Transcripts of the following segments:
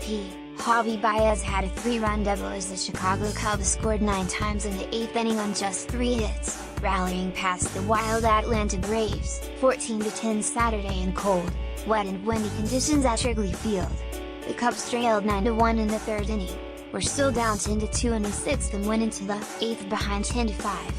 MVP, Javi Baez had a 3-run double as the Chicago Cubs scored 9 times in the 8th inning on just 3 hits, rallying past the wild Atlanta Braves, 14-10 Saturday in cold, wet and windy conditions at Wrigley Field. The Cubs trailed 9-1 in the 3rd inning, were still down 10-2 in the 6th and went into the 8th behind 10-5.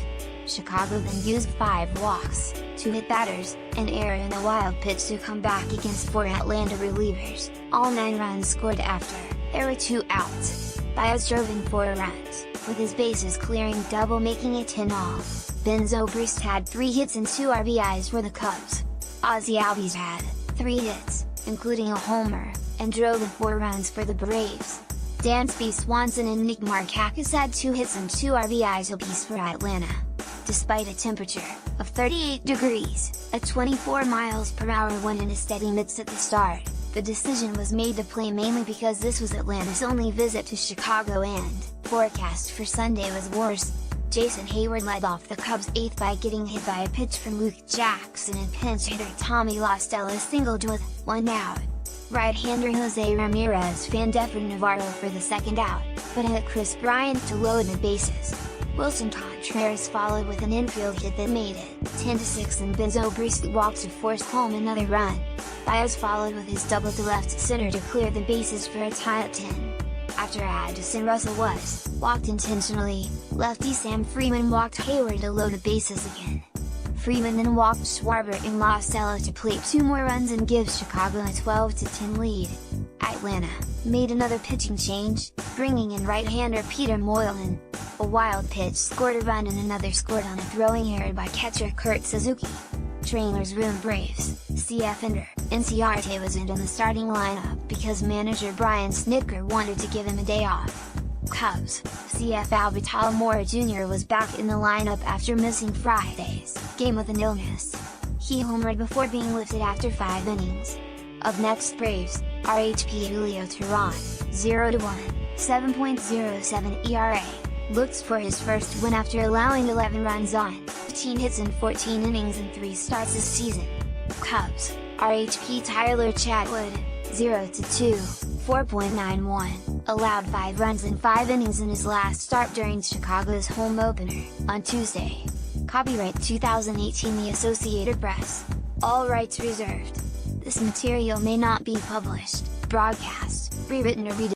Chicago then used 5 walks, 2 hit batters, and error in a wild pitch to come back against 4 Atlanta relievers, all 9 runs scored after there were 2 outs. Baez drove in 4 runs, with his bases clearing double making it 10-all. Ben Zobrist had 3 hits and 2 RBIs for the Cubs. Ozzie Albies had 3 hits, including a homer, and drove in 4 runs for the Braves. Dansby Swanson and Nick Markakis had 2 hits and 2 RBIs apiece for Atlanta. Despite a temperature of 38 degrees, at 24 miles per hour wind and a steady mix at the start, the decision was made to play mainly because this was Atlanta's only visit to Chicago and forecast for Sunday was worse. Jason Hayward led off the Cubs' 8th by getting hit by a pitch from Luke Jackson and pinch hitter Tommy La Stella singled with 1 out. Right-hander Jose Ramirez fanned Efrain Navarro for the 2nd out, but hit Chris Bryant to load the bases. Wilson Contreras followed with an infield hit that made it 10-6 and Ben Zobrist walked to force home another run. Baez followed with his double to left center to clear the bases for a tie at 10. After Addison Russell was walked intentionally, lefty Sam Freeman walked Hayward to load the bases again. Freeman then walked Schwarber and La Stella to plate 2 more runs and give Chicago a 12-10 lead. Atlanta made another pitching change, bringing in right-hander Peter Moylan. A wild pitch scored a run and another scored on a throwing error by catcher Kurt Suzuki. Trailers ruined Braves CF ender Inciarte was in the starting lineup because manager Brian Snitker wanted to give him a day off. Cubs CF Albert Almora Jr. was back in the lineup after missing Friday's game with an illness. He homered before being lifted after 5 innings. Up next, Braves RHP Julio Teheran, 0-1, 7.07 ERA, looks for his first win after allowing 11 runs on 15 hits in 14 innings and 3 starts this season. Cubs RHP Tyler Chatwood, 0-2, 4.91, allowed 5 runs in 5 innings in his last start during Chicago's home opener, on Tuesday. Copyright 2018 The Associated Press. All rights reserved. This material may not be published, broadcast, rewritten or redone.